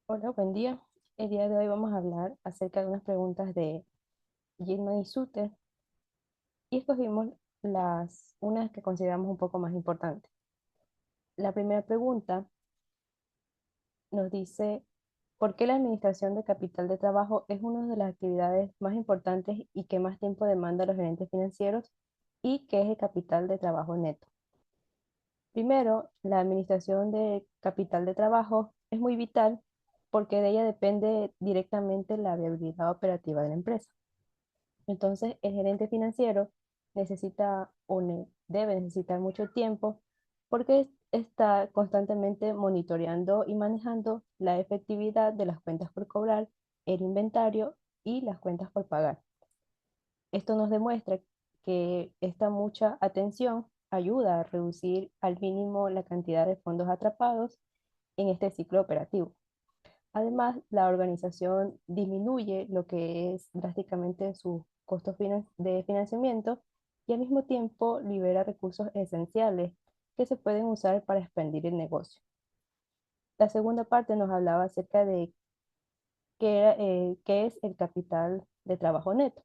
Hola, buen día. El día de hoy vamos a hablar acerca de unas preguntas de Gilman y Suter y escogimos unas que consideramos un poco más importantes. La primera pregunta nos dice, ¿por qué la administración de capital de trabajo es una de las actividades más importantes y que más tiempo demanda a los gerentes financieros y qué es el capital de trabajo neto? Primero, la administración de capital de trabajo es muy vital porque de ella depende directamente la viabilidad operativa de la empresa. Entonces, el gerente financiero necesita debe necesitar mucho tiempo porque está constantemente monitoreando y manejando la efectividad de las cuentas por cobrar, el inventario y las cuentas por pagar. Esto nos demuestra que esta mucha atención ayuda a reducir al mínimo la cantidad de fondos atrapados en este ciclo operativo. Además, la organización disminuye lo que es drásticamente sus costos de financiamiento y al mismo tiempo libera recursos esenciales que se pueden usar para expandir el negocio. La segunda parte nos hablaba acerca de qué es el capital de trabajo neto.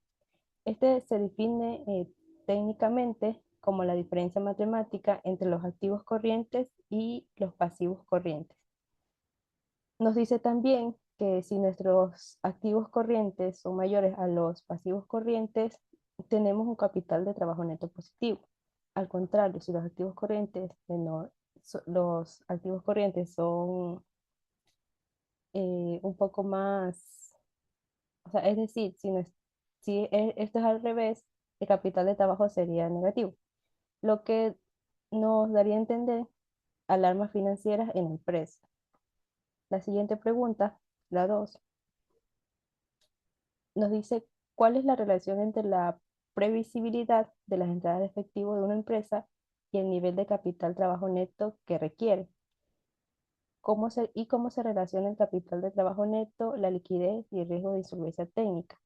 Este se define técnicamente como la diferencia matemática entre los activos corrientes y los pasivos corrientes. Nos dice también que si nuestros activos corrientes son mayores a los pasivos corrientes, tenemos un capital de trabajo neto positivo. Al contrario, si los activos corrientes los activos corrientes son un poco más, o sea, es decir, si esto es al revés, el capital de trabajo sería negativo, lo que nos daría a entender alarmas financieras en la empresa. La siguiente pregunta, la 2 nos dice cuál es la relación entre la previsibilidad de las entradas de efectivo de una empresa y el nivel de capital trabajo neto que requiere. Cómo se relaciona el capital de trabajo neto, la liquidez y el riesgo de insolvencia técnica.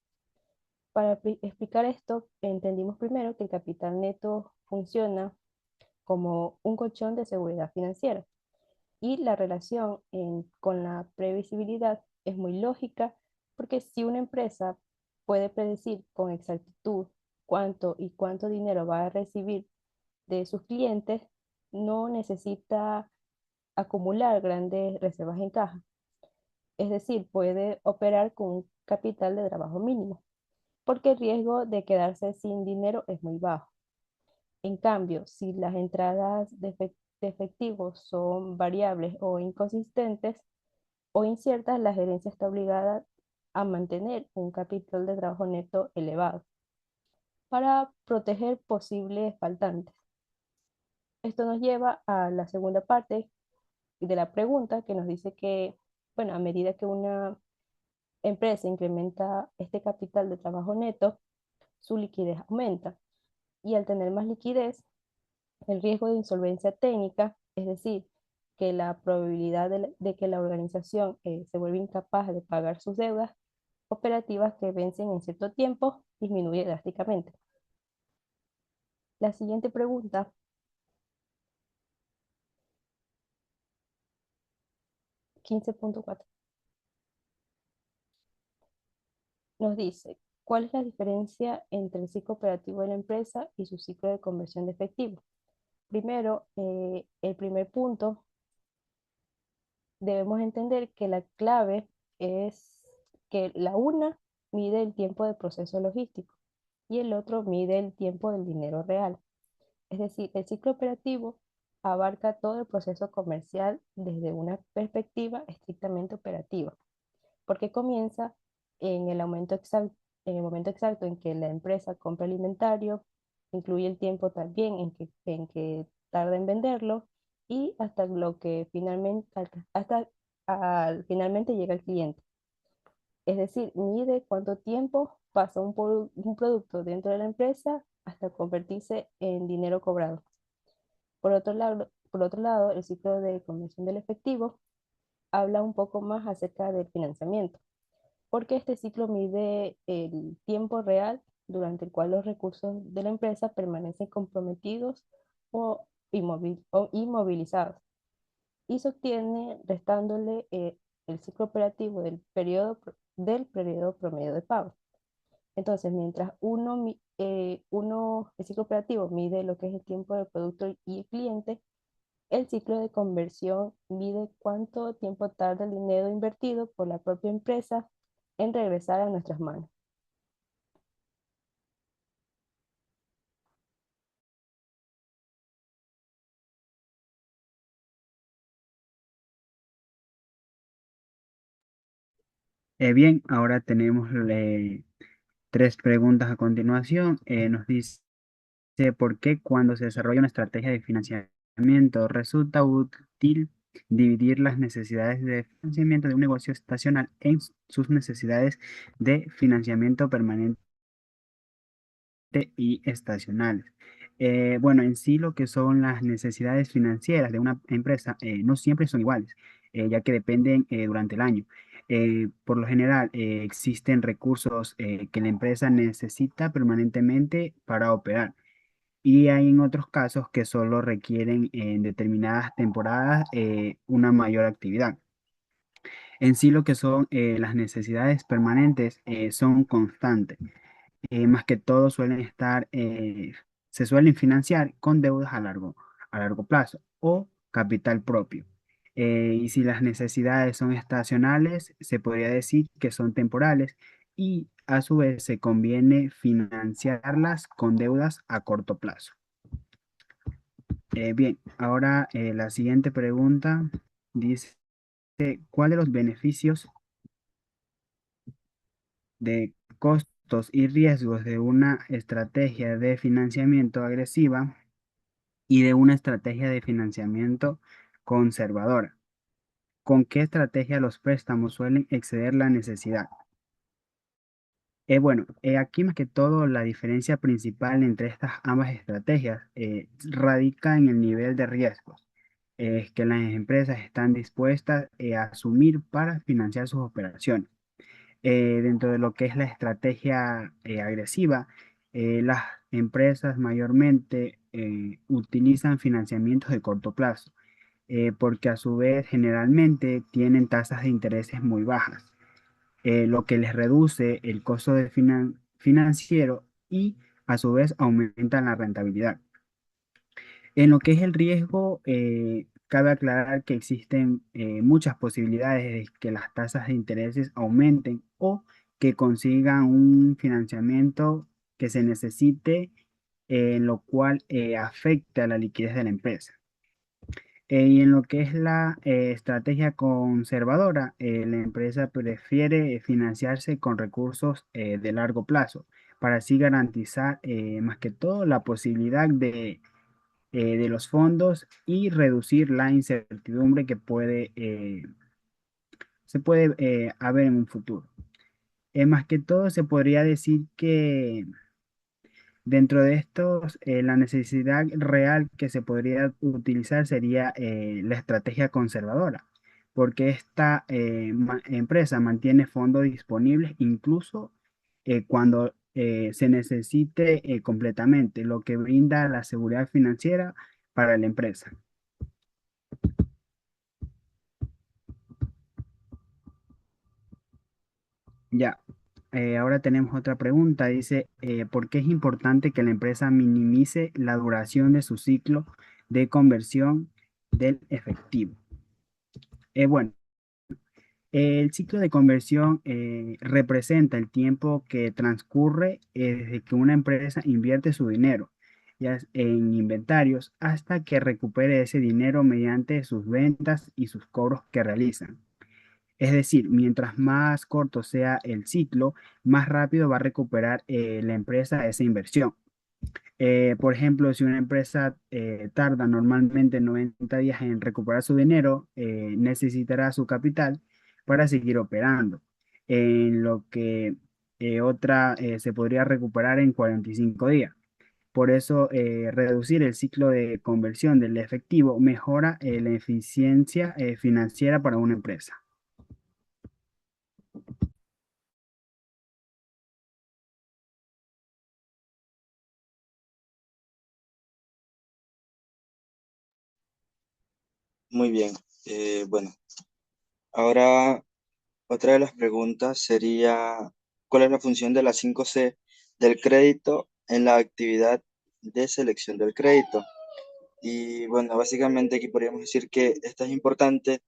Para explicar esto, entendimos primero que el capital neto funciona como un colchón de seguridad financiera y la relación con la previsibilidad es muy lógica porque si una empresa puede predecir con exactitud cuánto dinero va a recibir de sus clientes, no necesita acumular grandes reservas en caja. Es decir, puede operar con un capital de trabajo mínimo porque el riesgo de quedarse sin dinero es muy bajo. En cambio, si las entradas de efectivo son variables o inconsistentes, o inciertas, la gerencia está obligada a mantener un capital de trabajo neto elevado para proteger posibles faltantes. Esto nos lleva a la segunda parte de la pregunta que nos dice que, bueno, a medida que una empresa incrementa este capital de trabajo neto, su liquidez aumenta y al tener más liquidez, el riesgo de insolvencia técnica, es decir, que la probabilidad de que la organización se vuelva incapaz de pagar sus deudas operativas que vencen en cierto tiempo disminuye drásticamente. La siguiente pregunta, 15.4, nos dice, ¿cuál es la diferencia entre el ciclo operativo de la empresa y su ciclo de conversión de efectivo? Primero, el primer punto, debemos entender que la clave es que la una mide el tiempo de proceso logístico y el otro mide el tiempo del dinero real. Es decir, el ciclo operativo abarca todo el proceso comercial desde una perspectiva estrictamente operativa, porque comienza en en el momento exacto en que la empresa compra el inventario, incluye el tiempo también en que tarda en venderlo y hasta lo que finalmente llega al cliente. Es decir, mide cuánto tiempo pasa un producto dentro de la empresa hasta convertirse en dinero cobrado. Por otro lado, el ciclo de conversión del efectivo habla un poco más acerca del financiamiento, porque este ciclo mide el tiempo real durante el cual los recursos de la empresa permanecen comprometidos o inmovilizados y se obtiene restándole el ciclo operativo del periodo promedio de pago. Entonces, mientras el ciclo operativo mide lo que es el tiempo del producto y el cliente, el ciclo de conversión mide cuánto tiempo tarda el dinero invertido por la propia empresa en regresar a nuestras manos. Bien, ahora tenemos tres preguntas a continuación. Nos dice, ¿por qué cuando se desarrolla una estrategia de financiamiento resulta útil dividir las necesidades de financiamiento de un negocio estacional en sus necesidades de financiamiento permanente y estacionales? Bueno, en sí lo que son las necesidades financieras de una empresa no siempre son iguales, ya que dependen durante el año. Por lo general, existen recursos que la empresa necesita permanentemente para operar y hay en otros casos que solo requieren en determinadas temporadas una mayor actividad. En sí lo que son las necesidades permanentes son constantes, más que todo se suelen financiar con deudas a largo plazo o capital propio. Y si las necesidades son estacionales, se podría decir que son temporales y a su vez se conviene financiarlas con deudas a corto plazo. Bien, ahora la siguiente pregunta dice, ¿cuál de los beneficios de costos y riesgos de una estrategia de financiamiento agresiva y de una estrategia de financiamiento conservadora? ¿Con qué estrategia los préstamos suelen exceder la necesidad? Bueno, aquí más que todo la diferencia principal entre estas ambas estrategias radica en el nivel de riesgos que las empresas están dispuestas a asumir para financiar sus operaciones. Dentro de lo que es la estrategia agresiva, las empresas mayormente utilizan financiamientos de corto plazo, porque a su vez generalmente tienen tasas de intereses muy bajas, lo que les reduce el costo financiero y a su vez aumentan la rentabilidad. En lo que es el riesgo, cabe aclarar que existen muchas posibilidades de que las tasas de intereses aumenten o que consigan un financiamiento que se necesite, en lo cual afecte a la liquidez de la empresa. Y en lo que es la estrategia conservadora, la empresa prefiere financiarse con recursos de largo plazo para así garantizar más que todo la posibilidad de los fondos y reducir la incertidumbre que se puede haber en un futuro. Más que todo, se podría decir que dentro de estos, la necesidad real que se podría utilizar sería la estrategia conservadora, porque esta empresa mantiene fondos disponibles incluso cuando se necesite completamente, lo que brinda la seguridad financiera para la empresa. Ya, ahora tenemos otra pregunta. Dice, ¿por qué es importante que la empresa minimice la duración de su ciclo de conversión del efectivo? Bueno, el ciclo de conversión representa el tiempo que transcurre desde que una empresa invierte su dinero en inventarios hasta que recupere ese dinero mediante sus ventas y sus cobros que realizan. Es decir, mientras más corto sea el ciclo, más rápido va a recuperar la empresa esa inversión. Por ejemplo, si una empresa tarda normalmente 90 días en recuperar su dinero, necesitará su capital para seguir operando, en lo que otra se podría recuperar en 45 días. Por eso, reducir el ciclo de conversión del efectivo mejora la eficiencia financiera para una empresa. Muy bien. Bueno, Ahora, otra de las preguntas sería, ¿cuál es la función de la 5C del crédito en la actividad de selección del crédito? Y bueno, básicamente aquí podríamos decir que esta es importante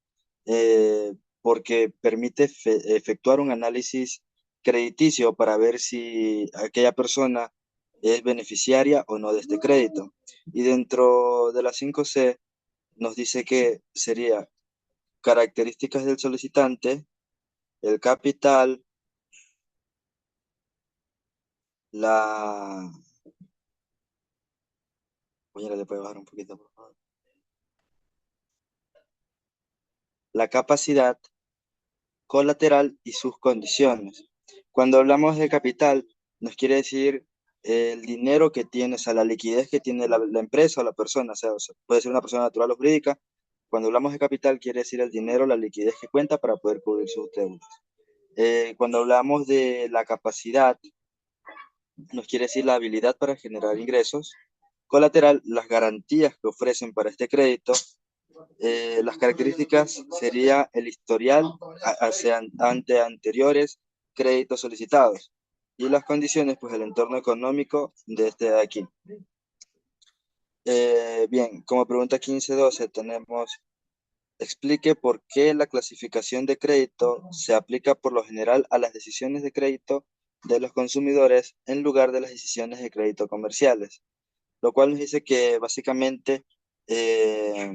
porque permite efectuar un análisis crediticio para ver si aquella persona es beneficiaria o no de este crédito. Y dentro de las 5C nos dice que sería características del solicitante, el capital, la... Oye, le puede bajar un poquito, por favor. La capacidad colateral y sus condiciones. Cuando hablamos de capital, nos quiere decir el dinero que tiene, o sea, la liquidez que tiene la empresa o la persona, o sea, puede ser una persona natural o jurídica. Cuando hablamos de capital, quiere decir el dinero, la liquidez que cuenta para poder cubrir sus deudas. Cuando hablamos de la capacidad, nos quiere decir la habilidad para generar ingresos. Colateral, las garantías que ofrecen para este crédito. Las características sería el historial ante anteriores créditos solicitados y las condiciones, pues el entorno económico de este de aquí. Bien, como pregunta 15-12 tenemos, explique por qué la clasificación de crédito se aplica por lo general a las decisiones de crédito de los consumidores en lugar de las decisiones de crédito comerciales, lo cual nos dice que básicamente eh,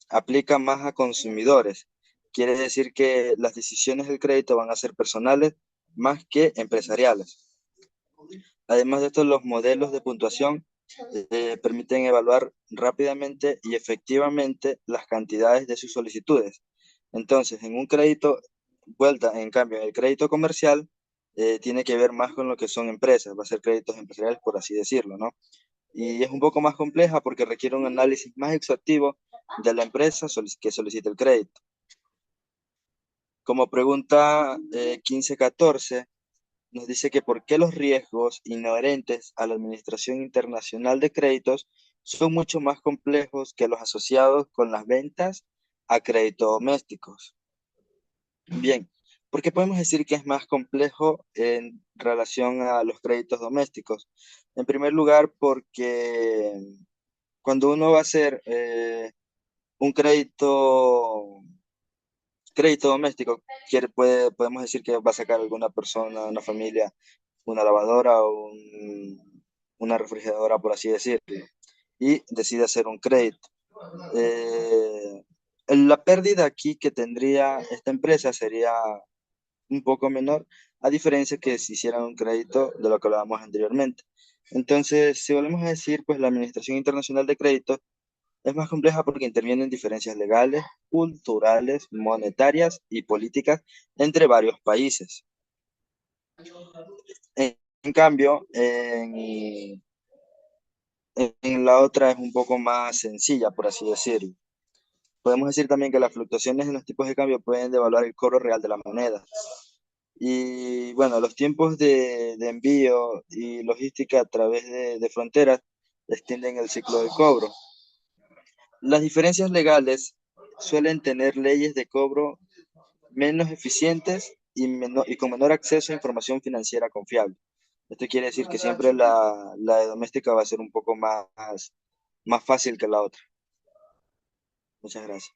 aplica más a consumidores. Quiere decir que las decisiones del crédito van a ser personales más que empresariales. Además de esto, los modelos de puntuación permiten evaluar rápidamente y efectivamente las cantidades de sus solicitudes. Entonces, en un crédito, vuelta, en cambio, en el crédito comercial, tiene que ver más con lo que son empresas, va a ser créditos empresariales, por así decirlo, ¿no? Y es un poco más compleja porque requiere un análisis más exhaustivo de la empresa que solicita el crédito. Como pregunta 15-14, nos dice que por qué los riesgos inherentes a la Administración Internacional de Créditos son mucho más complejos que los asociados con las ventas a créditos domésticos. Bien, ¿por qué podemos decir que es más complejo en relación a los créditos domésticos? En primer lugar, porque cuando uno va a hacer un crédito doméstico, podemos decir que va a sacar alguna persona, una familia, una lavadora o una refrigeradora, por así decirlo, y decide hacer un crédito. Eh, la pérdida aquí que tendría esta empresa sería un poco menor, a diferencia que si hicieran un crédito de lo que hablábamos anteriormente. Entonces, si volvemos a decir, pues la Administración Internacional de Crédito es más compleja porque intervienen diferencias legales, culturales, monetarias y políticas entre varios países. En cambio, en la otra es un poco más sencilla, por así decirlo. Podemos decir también que las fluctuaciones en los tipos de cambio pueden devaluar el cobro real de la moneda. Y bueno, los tiempos de envío y logística a través de fronteras extienden el ciclo del cobro. Las diferencias legales suelen tener leyes de cobro menos eficientes y con menor acceso a información financiera confiable. Esto quiere decir que siempre la de doméstica va a ser un poco más fácil que la otra. Muchas gracias.